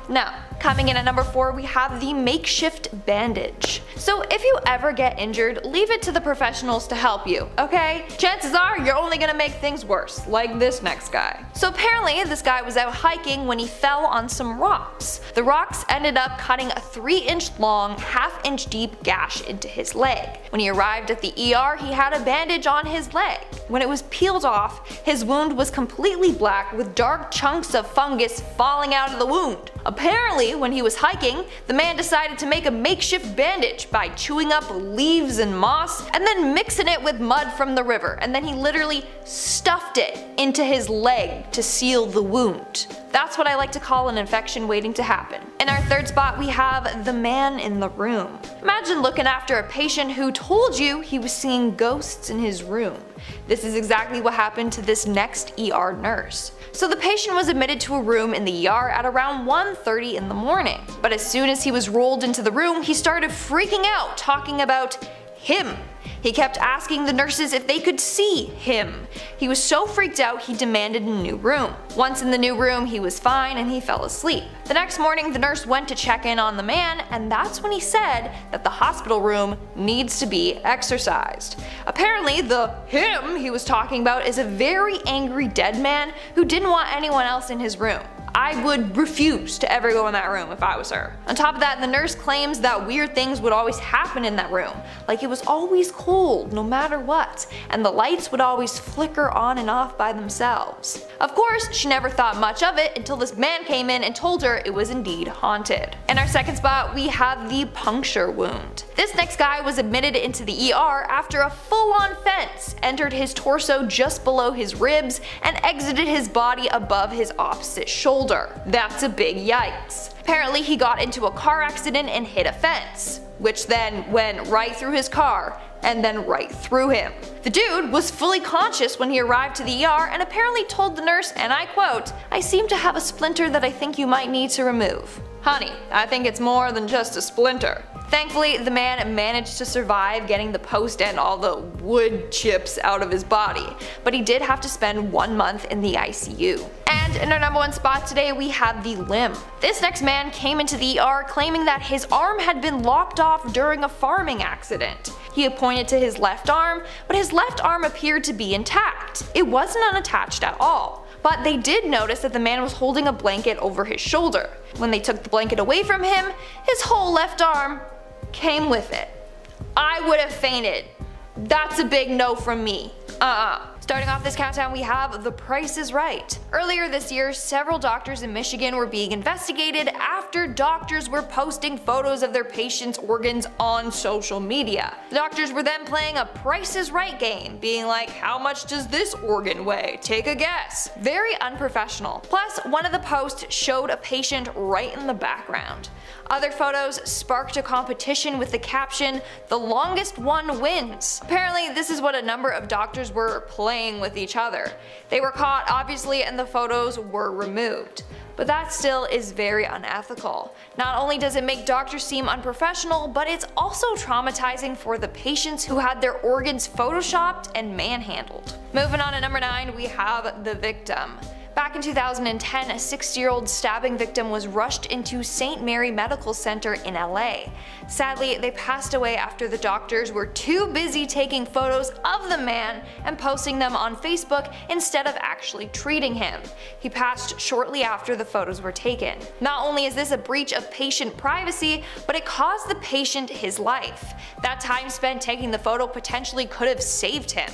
No. Coming in at number 4, we have the makeshift bandage. So if you ever get injured, leave it to the professionals to help you, okay? Chances are you're only gonna make things worse, like this next guy. So apparently this guy was out hiking when he fell on some rocks. The rocks ended up cutting a 3-inch long, half-inch deep gash into his leg. When he arrived at the ER, he had a bandage on his leg. When it was peeled off, his wound was completely black with dark chunks of fungus falling out of the wound. Apparently, when he was hiking, the man decided to make a makeshift bandage by chewing up leaves and moss and then mixing it with mud from the river, and then he literally stuffed it into his leg to seal the wound. That's what I like to call an infection waiting to happen. In our 3rd spot, we have the man in the room. Imagine looking after a patient who told you he was seeing ghosts in his room. This is exactly what happened to this next ER nurse. So the patient was admitted to a room in the ER at around 1:30 in the morning. But as soon as he was rolled into the room, he started freaking out, talking about him. He kept asking the nurses if they could see him. He was so freaked out he demanded a new room. Once in the new room, he was fine and he fell asleep. The next morning, the nurse went to check in on the man, and that's when he said that the hospital room needs to be exorcised. Apparently, the him he was talking about is a very angry dead man who didn't want anyone else in his room. I would refuse to ever go in that room if I was her. On top of that, the nurse claims that weird things would always happen in that room. Like it was always cold, no matter what, and the lights would always flicker on and off by themselves. Of course, she never thought much of it until this man came in and told her it was indeed haunted. In our 2nd spot, we have the puncture wound. This next guy was admitted into the ER after a full-on fence entered his torso just below his ribs and exited his body above his opposite shoulder. That's a big yikes. Apparently he got into a car accident and hit a fence, which then went right through his car and then right through him. The dude was fully conscious when he arrived to the ER and apparently told the nurse, and I quote, "I seem to have a splinter that I think you might need to remove." Honey, I think it's more than just a splinter. Thankfully, the man managed to survive getting the post and all the wood chips out of his body, but he did have to spend 1 month in the ICU. And in our number 1 spot today, we have the limb. This next man came into the ER claiming that his arm had been lopped off during a farming accident. He pointed to his left arm, but his left arm appeared to be intact. It wasn't unattached at all. But they did notice that the man was holding a blanket over his shoulder. When they took the blanket away from him, his whole left arm came with it. I would have fainted. That's a big no from me. Starting off this countdown, we have The Price is Right. Earlier this year, several doctors in Michigan were being investigated after doctors were posting photos of their patients' organs on social media. The doctors were then playing a Price is Right game, being like, how much does this organ weigh? Take a guess. Very unprofessional. Plus, one of the posts showed a patient right in the background. Other photos sparked a competition with the caption, "The longest one wins." Apparently, this is what a number of doctors were playing with each other. They were caught, obviously, and the photos were removed. But that still is very unethical. Not only does it make doctors seem unprofessional, but it's also traumatizing for the patients who had their organs photoshopped and manhandled. Moving on to number 9, we have the victim. Back in 2010, a 60-year-old stabbing victim was rushed into St. Mary Medical Center in LA. Sadly, they passed away after the doctors were too busy taking photos of the man and posting them on Facebook instead of actually treating him. He passed shortly after the photos were taken. Not only is this a breach of patient privacy, but it caused the patient his life. That time spent taking the photo potentially could have saved him.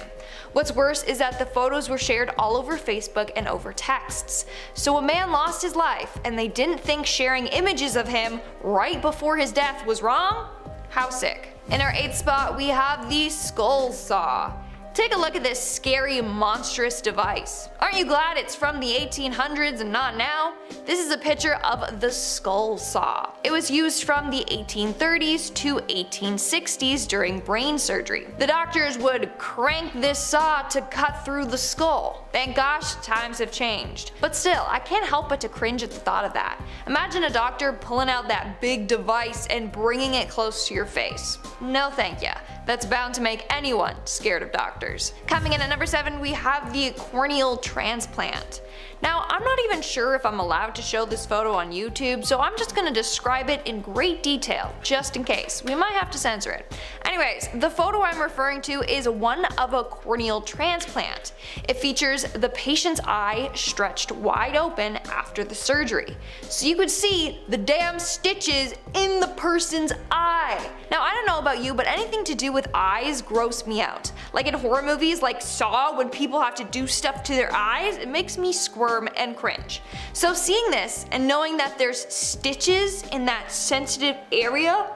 What's worse is that the photos were shared all over Facebook and over texts. So a man lost his life and they didn't think sharing images of him right before his death was wrong? How sick. In our 8th spot, we have the skull saw. Take a look at this scary, monstrous device. Aren't you glad it's from the 1800s and not now? This is a picture of the skull saw. It was used from the 1830s to 1860s during brain surgery. The doctors would crank this saw to cut through the skull. Thank gosh, times have changed. But still, I can't help but to cringe at the thought of that. Imagine a doctor pulling out that big device and bringing it close to your face. No thank ya. That's bound to make anyone scared of doctors. Coming in at number 7, we have the corneal transplant. Now, I'm not even sure if I'm allowed to show this photo on YouTube, so I'm just gonna describe it in great detail, just in case. We might have to censor it. Anyways, the photo I'm referring to is one of a corneal transplant. It features the patient's eye stretched wide open after the surgery. So you could see the damn stitches in the person's eye. Now, I don't know about you, but anything to do with eyes gross me out. Like in horror movies like Saw, when people have to do stuff to their eyes, it makes me squirm and cringe. So seeing this and knowing that there's stitches in that sensitive area,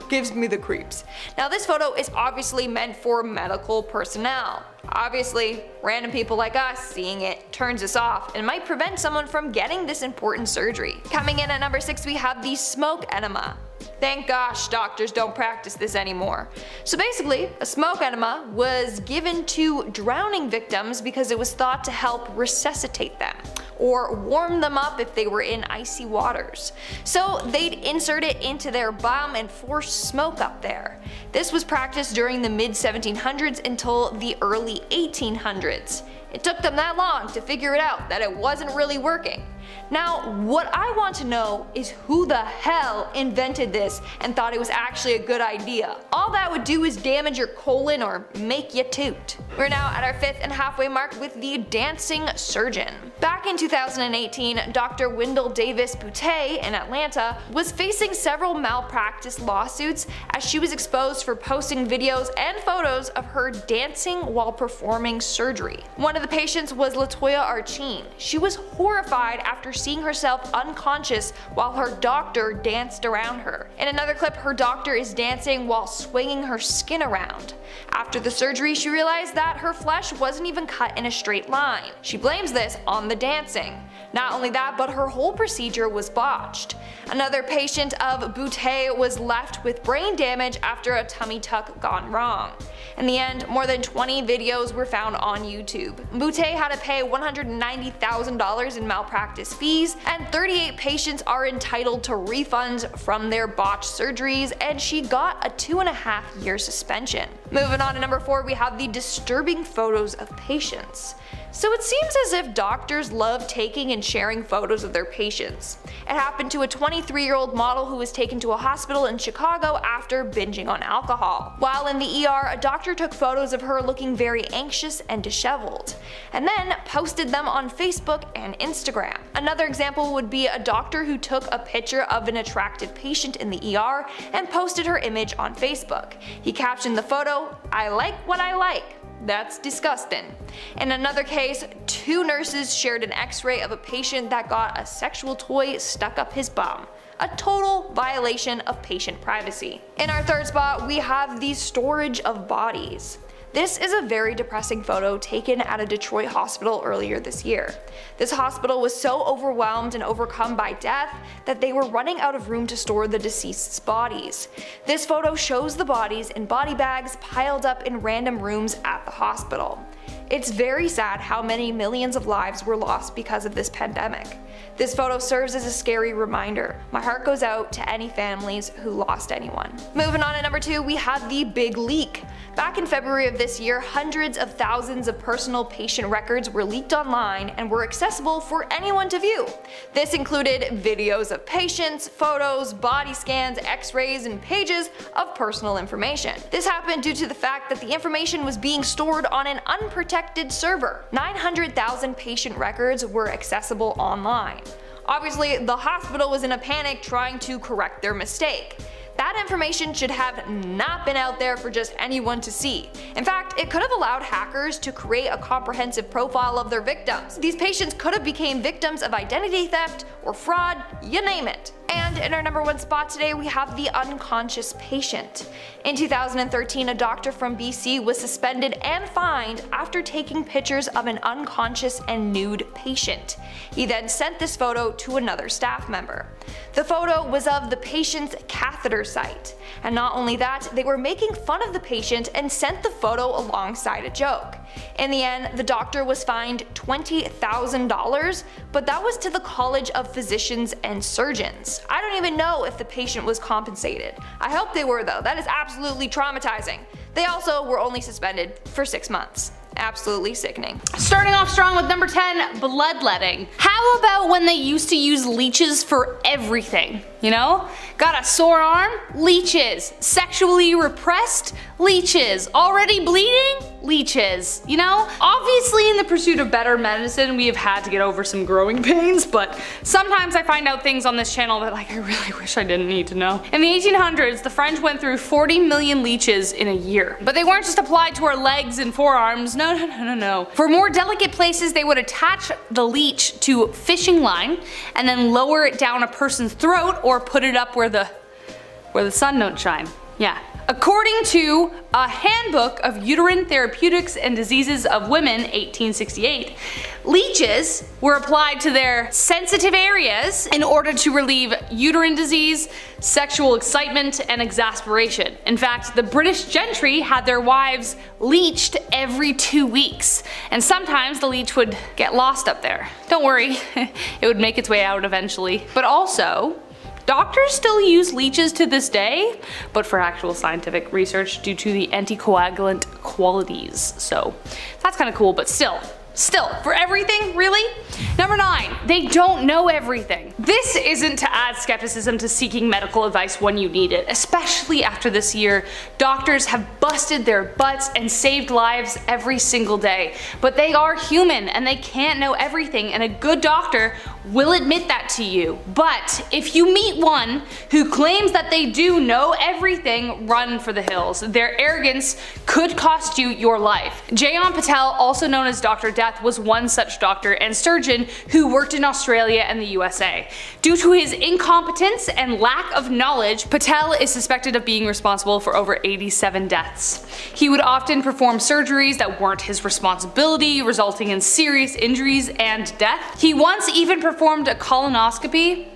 gives me the creeps. Now this photo is obviously meant for medical personnel. Obviously, random people like us seeing it turns us off and might prevent someone from getting this important surgery. Coming in at number 6, we have the smoke enema. Thank gosh doctors don't practice this anymore. So basically, a smoke enema was given to drowning victims because it was thought to help resuscitate them, or warm them up if they were in icy waters. So they'd insert it into their bum and force smoke up there. This was practiced during the mid-1700s until the early 1800s. It took them that long to figure it out that it wasn't really working. Now, what I want to know is who the hell invented this and thought it was actually a good idea. All that would do is damage your colon or make you toot. We're now at our 5th and halfway mark with the dancing surgeon. Back in 2018, Dr. Wendell Davis Boutte in Atlanta was facing several malpractice lawsuits as she was exposed for posting videos and photos of her dancing while performing surgery. One of the patients was Latoya Archine. She was horrified after seeing herself unconscious while her doctor danced around her. In another clip, her doctor is dancing while swinging her skin around. After the surgery, she realized that her flesh wasn't even cut in a straight line. She blames this on the dancing. Not only that, but her whole procedure was botched. Another patient of Boutte was left with brain damage after a tummy tuck gone wrong. In the end, more than 20 videos were found on YouTube. Boutte had to pay $190,000 in malpractice fees, and 38 patients are entitled to refunds from their botched surgeries, and she got a 2.5-year suspension. Moving on to number 4, we have the disturbing photos of patients. So it seems as if doctors love taking and sharing photos of their patients. It happened to a 23-year-old model who was taken to a hospital in Chicago after binging on alcohol. While in the ER, a doctor took photos of her looking very anxious and disheveled, and then posted them on Facebook and Instagram. Another example would be a doctor who took a picture of an attractive patient in the ER and posted her image on Facebook. He captioned the photo, "I like what I like. That's disgusting." In another case, 2 nurses shared an x-ray of a patient that got a sexual toy stuck up his bum. A total violation of patient privacy. In our third spot, we have the storage of bodies. This is a very depressing photo taken at a Detroit hospital earlier this year. This hospital was so overwhelmed and overcome by death that they were running out of room to store the deceased's bodies. This photo shows the bodies in body bags piled up in random rooms at the hospital. It's very sad how many millions of lives were lost because of this pandemic. This photo serves as a scary reminder. My heart goes out to any families who lost anyone. Moving on to number 2, we have the big leak. Back in February of this year, hundreds of thousands of personal patient records were leaked online and were accessible for anyone to view. This included videos of patients, photos, body scans, x-rays, and pages of personal information. This happened due to the fact that the information was being stored on an unprotected server. 900,000 patient records were accessible online. Obviously, the hospital was in a panic trying to correct their mistake. That information should have not been out there for just anyone to see. In fact, it could have allowed hackers to create a comprehensive profile of their victims. These patients could have become victims of identity theft or fraud, you name it. And in our number 1 spot today, we have the unconscious patient. In 2013, a doctor from BC was suspended and fined after taking pictures of an unconscious and nude patient. He then sent this photo to another staff member. The photo was of the patient's catheter site. And not only that, they were making fun of the patient and sent the photo alongside a joke. In the end, the doctor was fined $20,000, but that was to the College of Physicians and Surgeons. I don't even know if the patient was compensated. I hope they were though, that is absolutely traumatizing. They also were only suspended for 6 months. Absolutely sickening. Starting off strong with number 10, bloodletting. How about when they used to use leeches for everything? You know? Got a sore arm? Leeches. Sexually repressed? Leeches. Already bleeding? Leeches. You know? Obviously in the pursuit of better medicine we have had to get over some growing pains, but sometimes I find out things on this channel that I really wish I didn't need to know. In the 1800s, the French went through 40 million leeches in a year. But they weren't just applied to our legs and forearms, no. For more delicate places they would attach the leech to fishing line and then lower it down a person's throat or put it up where the sun don't shine. Yeah. According to a Handbook of Uterine Therapeutics and Diseases of Women, 1868, leeches were applied to their sensitive areas in order to relieve uterine disease, sexual excitement, and exasperation. In fact, the British gentry had their wives leeched every 2 weeks, and sometimes the leech would get lost up there. Don't worry, it would make its way out eventually. But also, doctors still use leeches to this day, but for actual scientific research due to the anticoagulant qualities. So that's kind of cool, but still, for everything, really? Number 9, they don't know everything. This isn't to add skepticism to seeking medical advice when you need it, especially after this year. Doctors have busted their butts and saved lives every single day, but they are human and they can't know everything, and a good doctor will admit that to you. But if you meet one who claims that they do know everything, run for the hills. Their arrogance could cost you your life. Jayan Patel, also known as Dr. Death, was one such doctor and surgeon who worked in Australia and the USA. Due to his incompetence and lack of knowledge, Patel is suspected of being responsible for over 87 deaths. He would often perform surgeries that weren't his responsibility, resulting in serious injuries and death. He once even performed a colonoscopy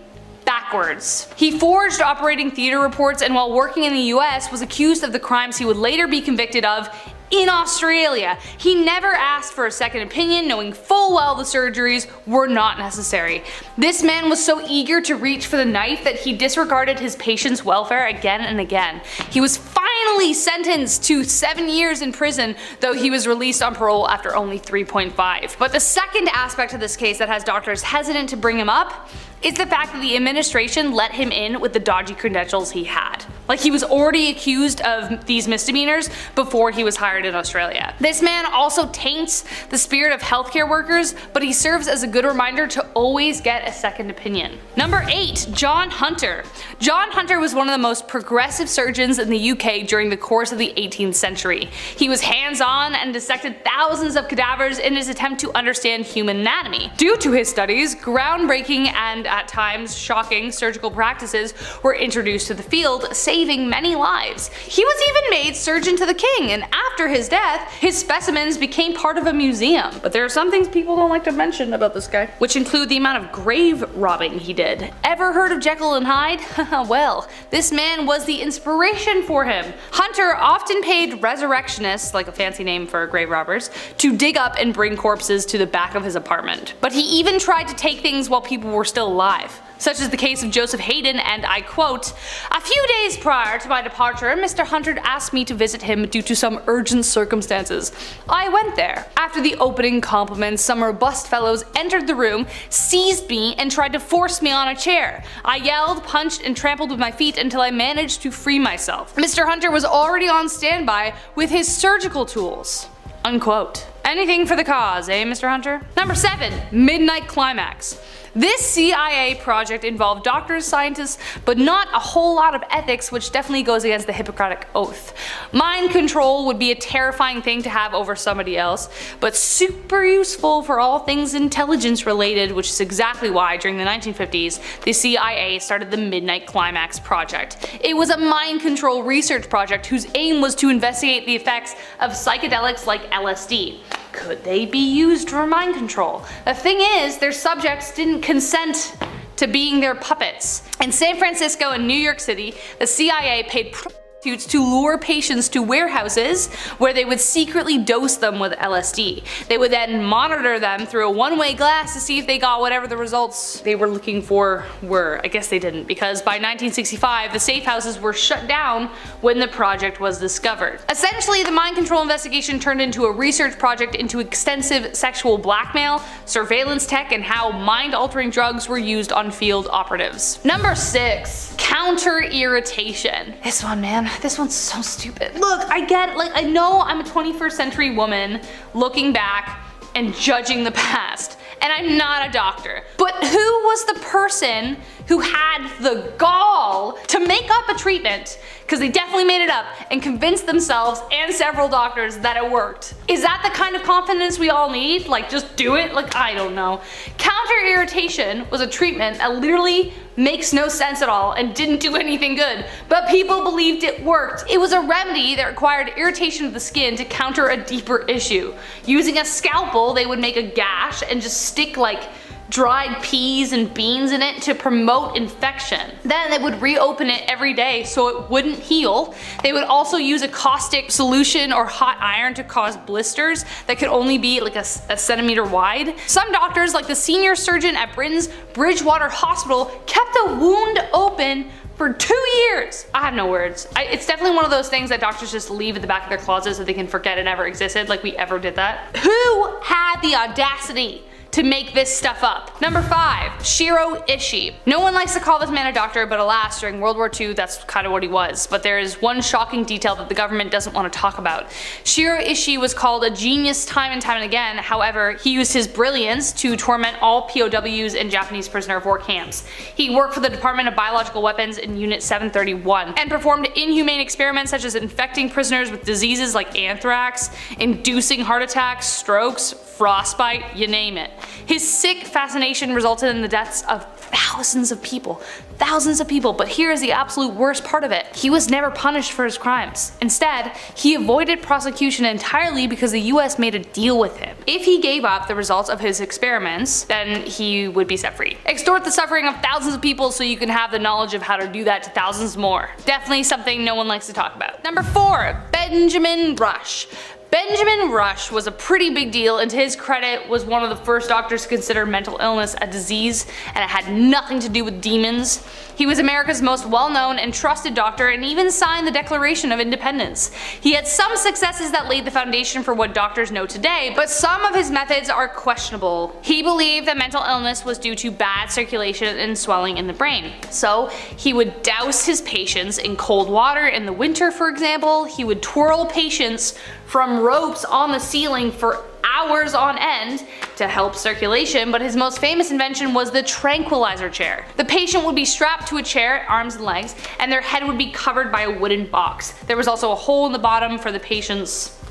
back backwards. He forged operating theater reports, and while working in the US was accused of the crimes he would later be convicted of in Australia. He never asked for a second opinion, knowing full well the surgeries were not necessary. This man was so eager to reach for the knife that he disregarded his patient's welfare again and again. He was finally sentenced to 7 years in prison, though he was released on parole after only 3.5. But the second aspect of this case that has doctors hesitant to bring him up is the fact that the administration let him in with the dodgy credentials he had. Like, he was already accused of these misdemeanors before he was hired in Australia. This man also taints the spirit of healthcare workers, but he serves as a good reminder to always get a second opinion. Number 8. John Hunter. John Hunter was one of the most progressive surgeons in the UK during the course of the 18th century. He was hands-on and dissected thousands of cadavers in his attempt to understand human anatomy. Due to his studies, groundbreaking and at times shocking surgical practices were introduced to the field, saving many lives. He was even made surgeon to the king, and after his death, his specimens became part of a museum. But there are some things people don't like to mention about this guy, which include the amount of grave robbing he did. Ever heard of Jekyll and Hyde? Well, this man was the inspiration for him. Hunter often paid resurrectionists, like a fancy name for grave robbers, to dig up and bring corpses to the back of his apartment. But he even tried to take things while people were still alive, such as the case of Joseph Haydn, and I quote, "A few days prior to my departure, Mr. Hunter asked me to visit him due to some urgent circumstances. I went there. After the opening compliments, some robust fellows entered the room, seized me, and tried to force me on a chair. I yelled, punched, and trampled with my feet until I managed to free myself. Mr. Hunter was already on standby with his surgical tools." Unquote. Anything for the cause, eh, Mr. Hunter? Number 7. Midnight Climax. This CIA project involved doctors, scientists, but not a whole lot of ethics, which definitely goes against the Hippocratic Oath. Mind control would be a terrifying thing to have over somebody else, but super useful for all things intelligence related, which is exactly why during the 1950s the CIA started the Midnight Climax project. It was a mind control research project whose aim was to investigate the effects of psychedelics like LSD. Could they be used for mind control? The thing is, their subjects didn't consent to being their puppets. In San Francisco and New York City, the CIA paid prostitutes to lure patients to warehouses where they would secretly dose them with LSD. They would then monitor them through a one-way glass to see if they got whatever the results they were looking for were. I guess they didn't, because by 1965 the safe houses were shut down when the project was discovered. Essentially, the mind control investigation turned into a research project into extensive sexual blackmail, surveillance tech, and how mind-altering drugs were used on field operatives. Number 6. Counter irritation. This one, man. This one's so stupid. Look, I get, like, I know I'm a 21st century woman looking back and judging the past, and I'm not a doctor. But who was the person who had the gall to make up a treatment, because they definitely made it up, and convinced themselves and several doctors that it worked? Is that the kind of confidence we all need? Like, just do it? Like, I don't know. Counter irritation was a treatment that literally makes no sense at all and didn't do anything good, but people believed it worked. It was a remedy that required irritation of the skin to counter a deeper issue. Using a scalpel, they would make a gash and just stick like dried peas and beans in it to promote infection. Then they would reopen it every day so it wouldn't heal. They would also use a caustic solution or hot iron to cause blisters that could only be like a centimeter wide. Some doctors, like the senior surgeon at Britain's Bridgewater Hospital, kept the wound open for 2 years. I have no words. It's definitely one of those things that doctors just leave at the back of their closet so they can forget it ever existed, like we ever did that. Who had the audacity to make this stuff up? Number 5. Shiro Ishii. No one likes to call this man a doctor, but alas, during World War II that's kind of what he was. But there is one shocking detail that the government doesn't want to talk about. Shiro Ishii was called a genius time and time again. However, he used his brilliance to torment all POWs in Japanese prisoner of war camps. He worked for the Department of Biological Weapons in Unit 731 and performed inhumane experiments such as infecting prisoners with diseases like anthrax, inducing heart attacks, strokes, frostbite, you name it. His sick fascination resulted in the deaths of thousands thousands of people. Thousands of people, but here is the absolute worst part of it. He was never punished for his crimes. Instead, he avoided prosecution entirely because the US made a deal with him. If he gave up the results of his experiments, then he would be set free. Extort the suffering of thousands of people so you can have the knowledge of how to do that to thousands more. Definitely something no one likes to talk about. Number 4, Benjamin Rush. Benjamin Rush was a pretty big deal, and to his credit was one of the first doctors to consider mental illness a disease, and it had nothing to do with demons. He was America's most well-known and trusted doctor and even signed the Declaration of Independence. He had some successes that laid the foundation for what doctors know today, but some of his methods are questionable. He believed that mental illness was due to bad circulation and swelling in the brain. So he would douse his patients in cold water in the winter, for example. He would twirl patients from ropes on the ceiling for hours on end to help circulation, but his most famous invention was the tranquilizer chair. The patient would be strapped to a chair, arms and legs, and their head would be covered by a wooden box. There was also a hole in the bottom for the patient's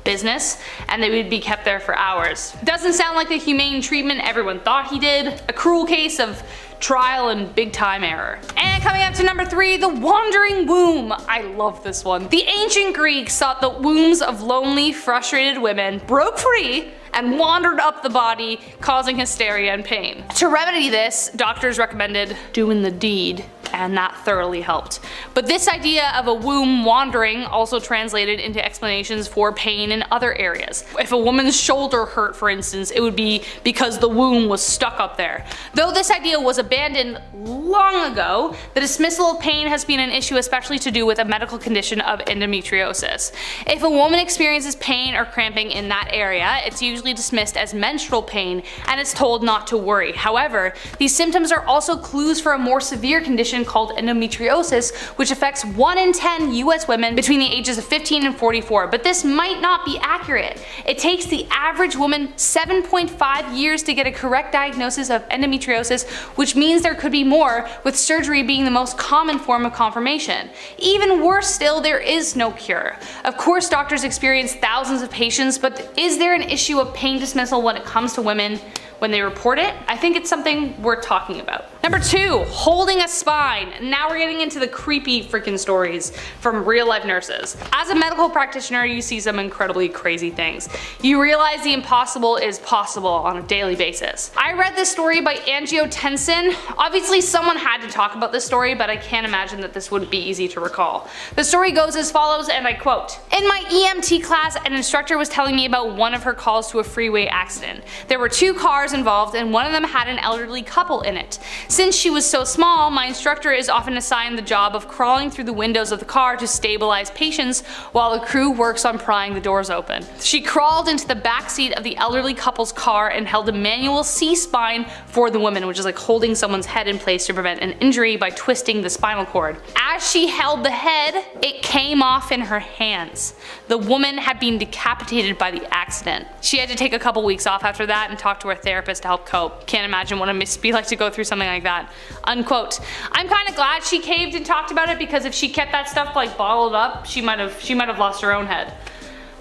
business, and they would be kept there for hours. Doesn't sound like the humane treatment everyone thought he did. A cruel case of trial and big time error. And coming up to number 3, the wandering womb. I love this one. The ancient Greeks thought the wombs of lonely, frustrated women broke free and wandered up the body, causing hysteria and pain. To remedy this, doctors recommended doing the deed, and that thoroughly helped. But this idea of a womb wandering also translated into explanations for pain in other areas. If a woman's shoulder hurt, for instance, it would be because the womb was stuck up there. Though this idea was abandoned long ago, the dismissal of pain has been an issue, especially to do with a medical condition of endometriosis. If a woman experiences pain or cramping in that area, it's usually dismissed as menstrual pain and is told not to worry. However, these symptoms are also clues for a more severe condition called endometriosis, which affects 1 in 10 US women between the ages of 15 and 44, but this might not be accurate. It takes the average woman 7.5 years to get a correct diagnosis of endometriosis, which means there could be more, with surgery being the most common form of confirmation. Even worse still, there is no cure. Of course, doctors experience thousands of patients, but is there an issue of pain dismissal when it comes to women when they report it? I think it's something worth talking about. Number 2, holding a spine. Now we're getting into the creepy freaking stories from real life nurses. As a medical practitioner, you see some incredibly crazy things. You realize the impossible is possible on a daily basis. I read this story by Angiotensin. Obviously someone had to talk about this story, but I can't imagine that this wouldn't be easy to recall. The story goes as follows, and I quote, "In my EMT class, an instructor was telling me about one of her calls to a freeway accident. There were 2 cars involved, and one of them had an elderly couple in it. Since she was so small, my instructor is often assigned the job of crawling through the windows of the car to stabilize patients while the crew works on prying the doors open. She crawled into the back seat of the elderly couple's car and held a manual C-spine for the woman," which is like holding someone's head in place to prevent an injury by twisting the spinal cord. "As she held the head, it came off in her hands. The woman had been decapitated by the accident. She had to take a couple weeks off after that and talk to her therapist to help cope. Can't imagine what it must be like to go through something like that." Unquote. I'm kind of glad she caved and talked about it, because if she kept that stuff like bottled up, she might have lost her own head.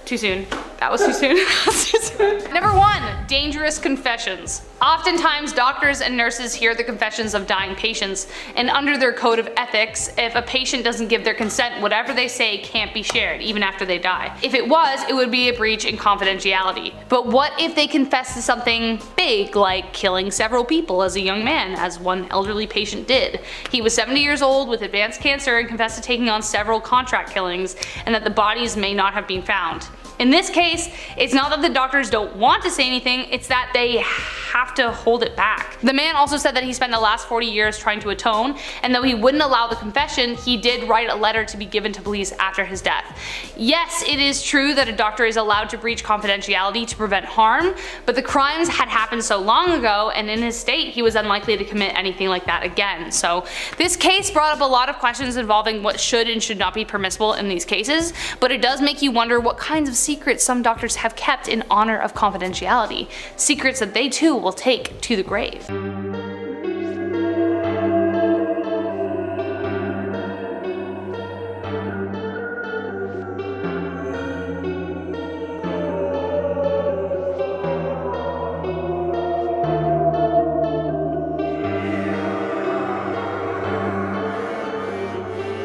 Too soon. That was too soon. Too soon. Number 1, dangerous confessions. Oftentimes, doctors and nurses hear the confessions of dying patients, and under their code of ethics, if a patient doesn't give their consent, whatever they say can't be shared, even after they die. If it was, it would be a breach in confidentiality. But what if they confess to something big, like killing several people as a young man, as one elderly patient did? He was 70 years old with advanced cancer and confessed to taking on several contract killings, and that the bodies may not have been found. In this case, it's not that the doctors don't want to say anything, it's that they have to hold it back. The man also said that he spent the last 40 years trying to atone, and though he wouldn't allow the confession, he did write a letter to be given to police after his death. Yes, it is true that a doctor is allowed to breach confidentiality to prevent harm, but the crimes had happened so long ago, and in his state, he was unlikely to commit anything like that again. So this case brought up a lot of questions involving what should and should not be permissible in these cases, but it does make you wonder what kinds of secrets some doctors have kept in honor of confidentiality. Secrets that they too will take to the grave.